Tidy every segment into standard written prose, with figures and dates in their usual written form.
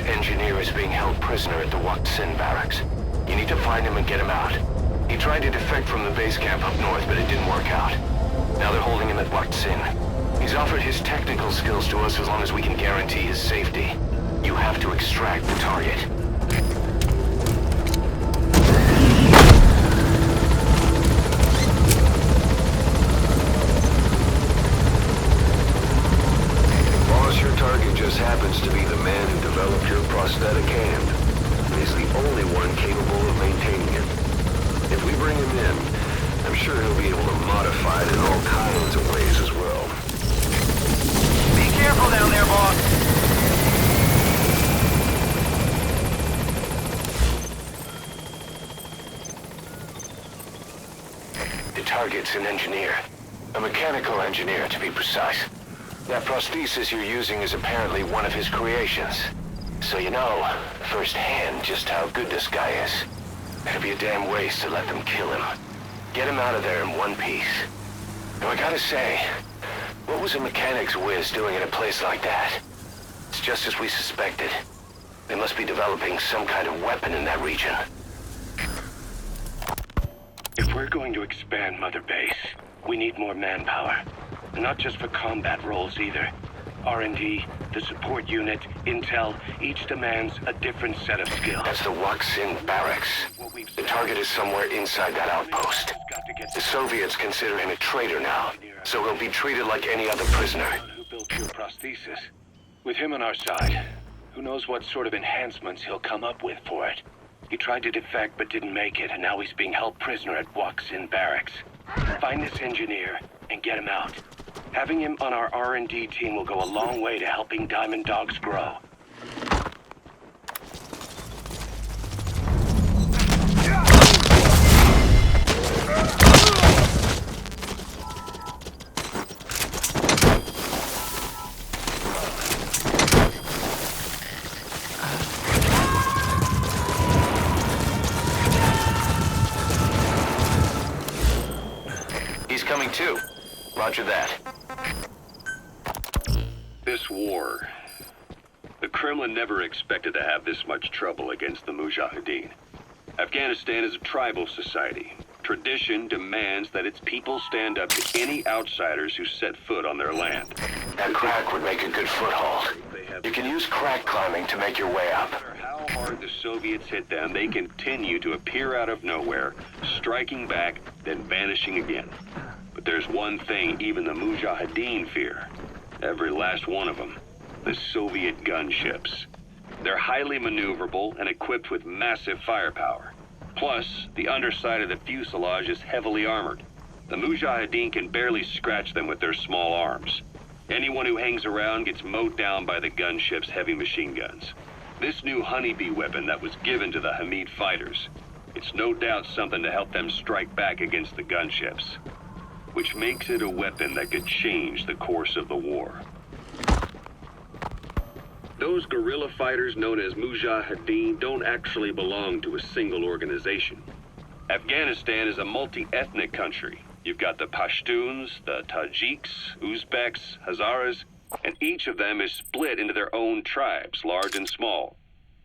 engineer is being held prisoner at the Waksin barracks. You need to find him and get him out. He tried to defect from the base camp up north, but it didn't work out. Now they're holding him at Waksin. He's offered his technical skills to us as long as we can guarantee his safety. You have to extract the target. Boss, your target just happens to be the man who developed your prosthetic hand. He's the only one capable of maintaining it. If we bring him in, I'm sure he'll be able to modify it in all kinds of ways as well. Be careful down there, boss! The target's an engineer. A mechanical engineer, to be precise. That prosthesis you're using is apparently one of his creations. So you know, firsthand, just how good this guy is. It'd be a damn waste to let them kill him. Get him out of there in one piece. And I gotta say, what was a mechanics whiz doing in a place like that? It's just as we suspected. They must be developing some kind of weapon in that region. If we're going to expand Mother Base, we need more manpower. And not just for combat roles either. R&D, the support unit, intel, each demands a different set of skills. That's the Waksin barracks. The target is somewhere inside that outpost. The Soviets consider him a traitor now, so he'll be treated like any other prisoner. Who built your prosthesis? With him on our side, who knows what sort of enhancements he'll come up with for it. He tried to defect but didn't make it, and now he's being held prisoner at Waksin barracks. Find this engineer and get him out. Having him on our R&D team will go a long way to helping Diamond Dogs grow. He's coming too. Roger that. This war. The Kremlin never expected to have this much trouble against the Mujahideen. Afghanistan is a tribal society. Tradition demands that its people stand up to any outsiders who set foot on their land. That crack would make a good foothold. You can use crack climbing to make your way up. No matter how hard the Soviets hit them, they continue to appear out of nowhere, striking back, then vanishing again. But there's one thing even the Mujahideen fear. Every last one of them. The Soviet gunships. They're highly maneuverable and equipped with massive firepower. Plus, the underside of the fuselage is heavily armored. The Mujahideen can barely scratch them with their small arms. Anyone who hangs around gets mowed down by the gunship's heavy machine guns. This new honeybee weapon that was given to the Hamid fighters, it's no doubt something to help them strike back against the gunships, which makes it a weapon that could change the course of the war. Those guerrilla fighters known as Mujahideen don't actually belong to a single organization. Afghanistan is a multi-ethnic country. You've got the Pashtuns, the Tajiks, Uzbeks, Hazaras, and each of them is split into their own tribes, large and small.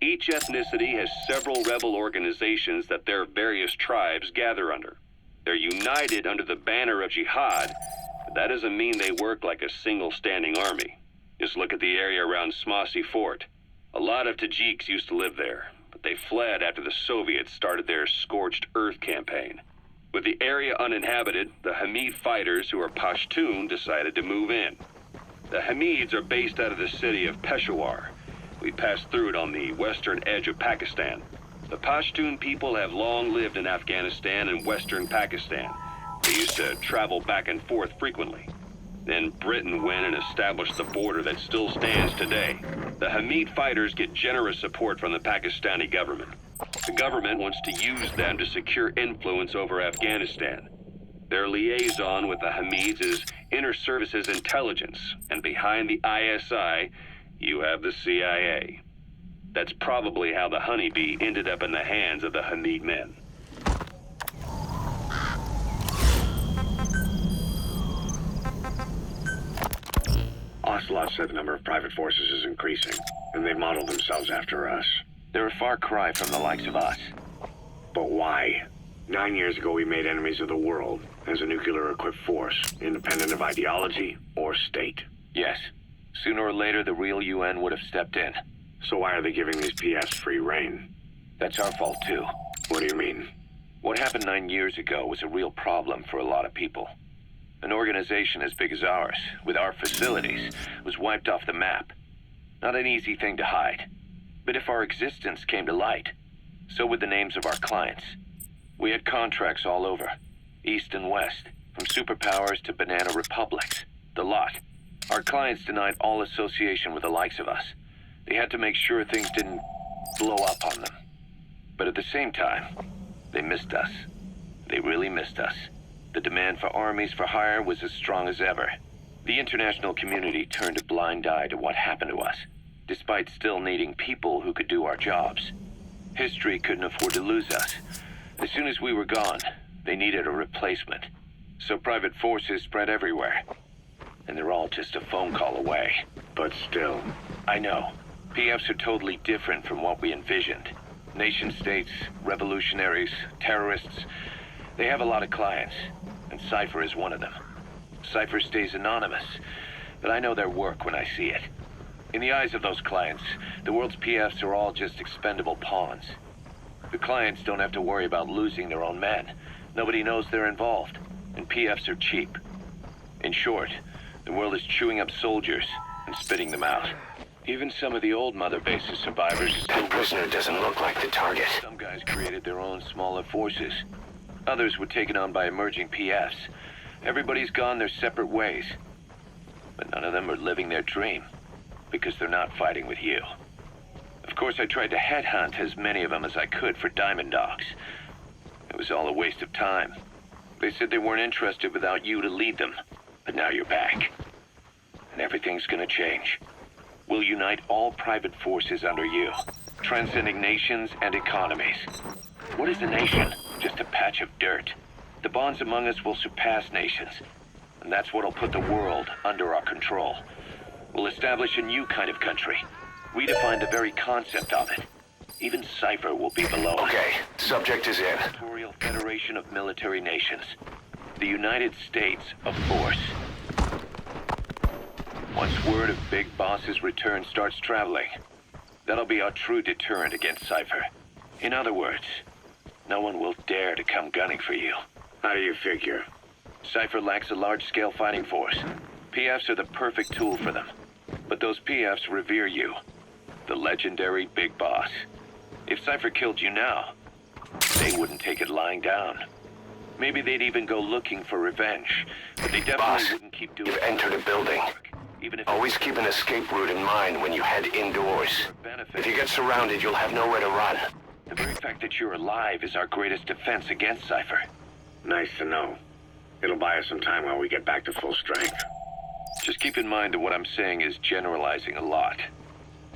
Each ethnicity has several rebel organizations that their various tribes gather under. They're united under the banner of jihad, but that doesn't mean they work like a single standing army. Just look at the area around Smasi Fort. A lot of Tajiks used to live there, but they fled after the Soviets started their Scorched Earth campaign. With the area uninhabited, the Hamid fighters, who are Pashtun, decided to move in. The Hamids are based out of the city of Peshawar. We passed through it on the western edge of Pakistan. The Pashtun people have long lived in Afghanistan and western Pakistan. They used to travel back and forth frequently. Then Britain went and established the border that still stands today. The Hamid fighters get generous support from the Pakistani government. The government wants to use them to secure influence over Afghanistan. Their liaison with the Hamids is Inter-Services Intelligence, and behind the ISI, you have the CIA. That's probably how the honeybee ended up in the hands of the Hamid men. On Ocelot said the number of private forces is increasing, and they modeled themselves after us. They're a far cry from the likes of us. But why? 9 years ago, we made enemies of the world as a nuclear-equipped force, independent of ideology or state. Yes. Sooner or later, the real UN would have stepped in. So why are they giving these PS free reign? That's our fault, too. What do you mean? What happened 9 years ago was a real problem for a lot of people. An organization as big as ours, with our facilities, was wiped off the map. Not an easy thing to hide. But if our existence came to light, so would the names of our clients. We had contracts all over, east and west, from superpowers to banana republics, the lot. Our clients denied all association with the likes of us. They had to make sure things didn't blow up on them. But at the same time, they missed us. They really missed us. The demand for armies for hire was as strong as ever. The international community turned a blind eye to what happened to us, despite still needing people who could do our jobs. History couldn't afford to lose us. As soon as we were gone, they needed a replacement. So private forces spread everywhere. And they're all just a phone call away. But still. I know. PFs are totally different from what we envisioned. Nation-states, revolutionaries, terrorists. They have a lot of clients, and Cypher is one of them. Cypher stays anonymous, but I know their work when I see it. In the eyes of those clients, the world's PFs are all just expendable pawns. The clients don't have to worry about losing their own men. Nobody knows they're involved, and PFs are cheap. In short, the world is chewing up soldiers and spitting them out. Even some of the old Mother Base's survivors still That prisoner doesn't look like the target. Some guys created their own smaller forces. Others were taken on by emerging PFs. Everybody's gone their separate ways. But none of them are living their dream, because they're not fighting with you. Of course, I tried to headhunt as many of them as I could for Diamond Dogs. It was all a waste of time. They said they weren't interested without you to lead them. But now you're back. And everything's gonna change. We'll unite all private forces under you, transcending nations and economies. What is a nation? Just a patch of dirt. The bonds among us will surpass nations, and that's what'll put the world under our control. We'll establish a new kind of country, redefine the very concept of it. Even Cypher will be below us. Okay, subject is in. Territorial Federation of Military Nations. The United States of Force. Once word of Big Boss's return starts traveling, that'll be our true deterrent against Cypher. In other words, no one will dare to come gunning for you. How do you figure? Cypher lacks a large-scale fighting force. PFs are the perfect tool for them. But those PFs revere you, the legendary Big Boss. If Cypher killed you now, they wouldn't take it lying down. Maybe they'd even go looking for revenge, but they definitely Boss, wouldn't keep doing you've entered a building. Even if Always keep an escape route in mind when you head indoors. If you get surrounded, you'll have nowhere to run. The very fact that you're alive is our greatest defense against Cypher. Nice to know. It'll buy us some time while we get back to full strength. Just keep in mind that what I'm saying is generalizing a lot.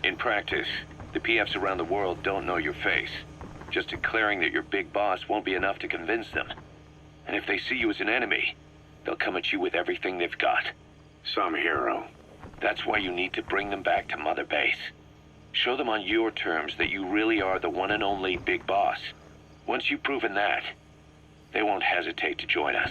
In practice, the PFs around the world don't know your face. Just declaring that you're Big Boss won't be enough to convince them. And if they see you as an enemy, they'll come at you with everything they've got. Some hero. That's why you need to bring them back to Mother Base. Show them on your terms that you really are the one and only Big Boss. Once you've proven that, they won't hesitate to join us.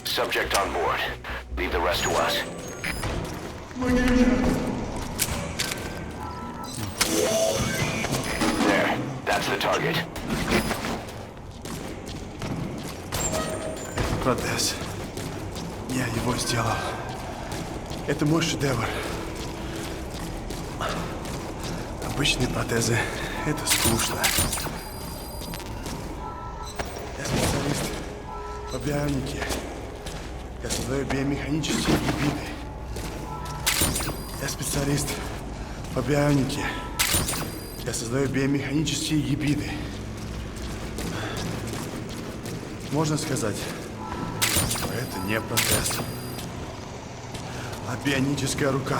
Subject on board. Leave the rest to us. There. That's the target. Протез. Я его сделал. Это мой шедевр. Обычные протезы — это скучно. Я специалист по бионике. Я создаю биомеханические гибриды. Я специалист по бионике. Я создаю биомеханические гибриды. Можно сказать, что это не протез, а бионическая рука.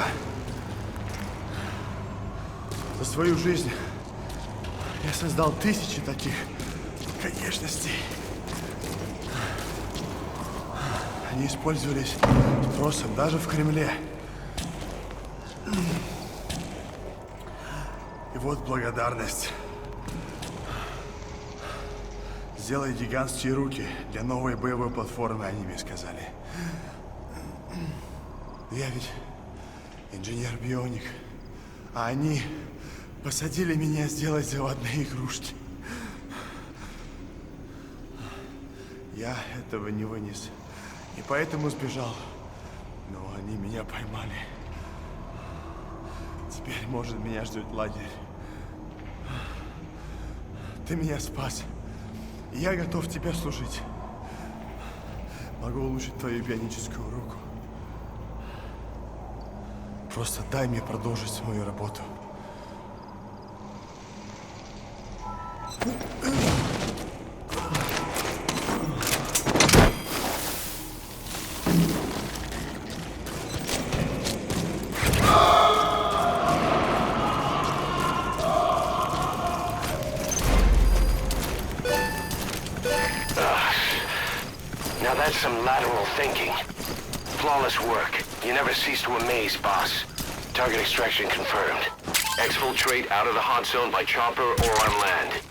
За свою жизнь я создал тысячи таких конечностей. Они использовались спросом даже в Кремле. И вот благодарность. Сделай гигантские руки для новой боевой платформы, они мне сказали. Я ведь инженер-бионик, а они посадили меня сделать заводные игрушки. Я этого не вынес, и поэтому сбежал. Но они меня поймали. Теперь, может, меня ждет лагерь. Ты меня спас. И я готов тебе служить. Могу улучшить твою бионическую руку. Просто дай мне продолжить свою работу. Now that's some lateral thinking. Flawless work. You never cease to amaze, boss. Target extraction confirmed. Exfiltrate out of the hot zone by chopper or on land.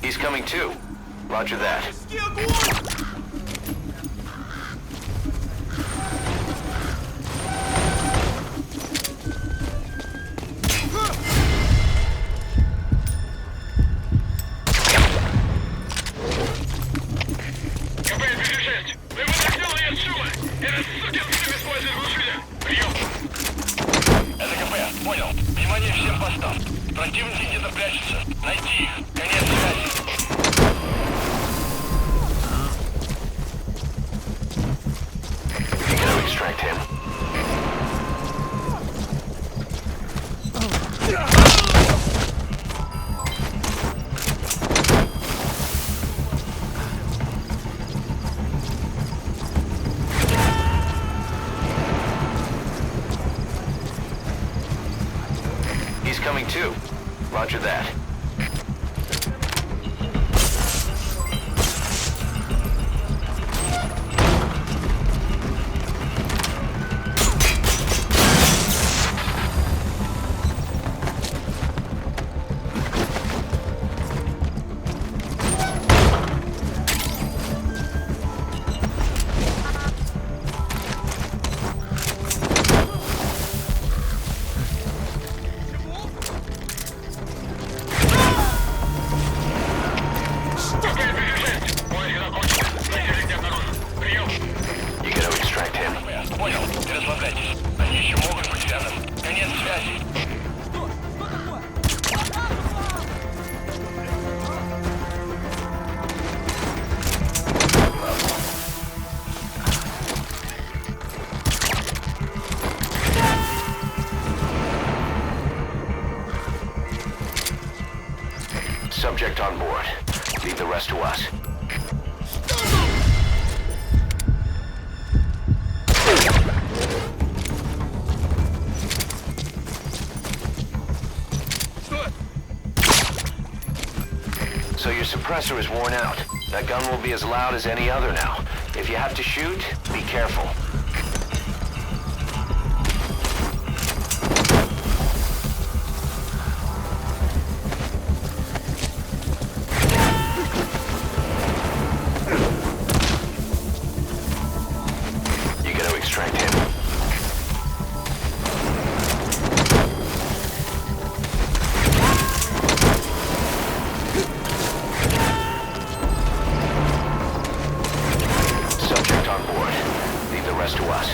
He's coming too. Roger that. Это КП, понял. Внимание всем постам. Противники где-то прячутся. Найти их. Конец связи. You gotta extract him. He's coming too. Roger that. You gotta extract him. Понял. Не расслабляйтесь. Они еще могут быть рядом. Конец связи. Subject on board. Leave the rest to us. So your suppressor is worn out. That gun will be as loud as any other now. If you have to shoot, be careful. You gotta extract him. Subject on board. Leave the rest to us.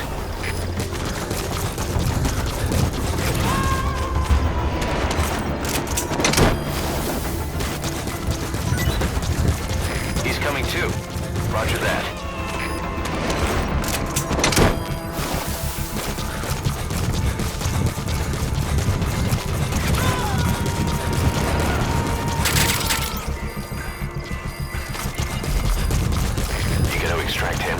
He's coming too. Roger that. You gotta extract him.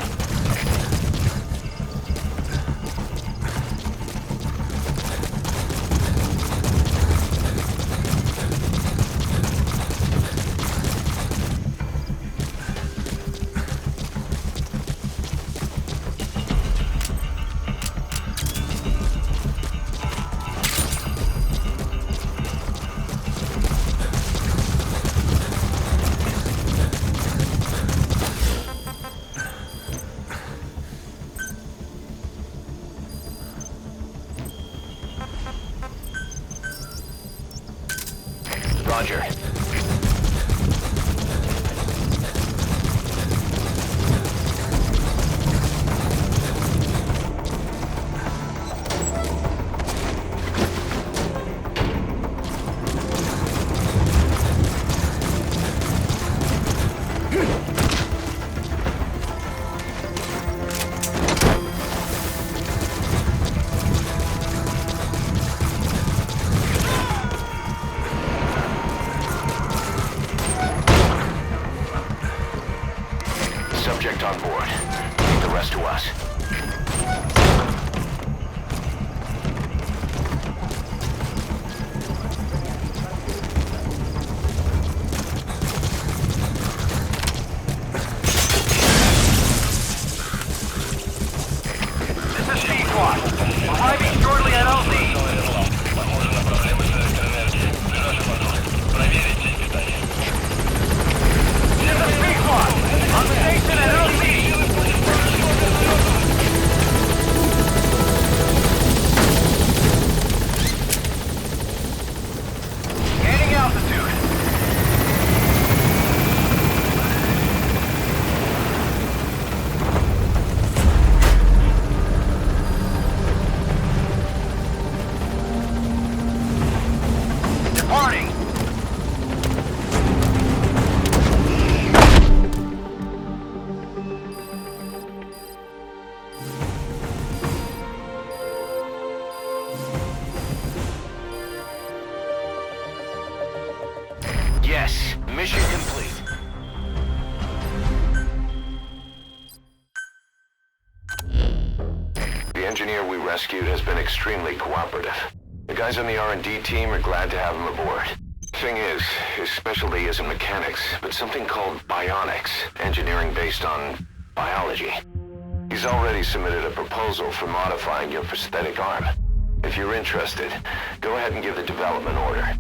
Roger. Subject on board. Leave the rest to us. This is C-Squad. Arriving shortly at LZ. Похоже на проблемы с электроэнергией. Ближайший патруль. Проверите питание. This is C-Squad. On the station at LZ. Gaining altitude. Departing. Yes, mission complete. The engineer we rescued has been extremely cooperative. The guys on the R&D team are glad to have him aboard. Thing is, his specialty isn't mechanics, but something called bionics, engineering based on biology. He's already submitted a proposal for modifying your prosthetic arm. If you're interested, go ahead and give the development order.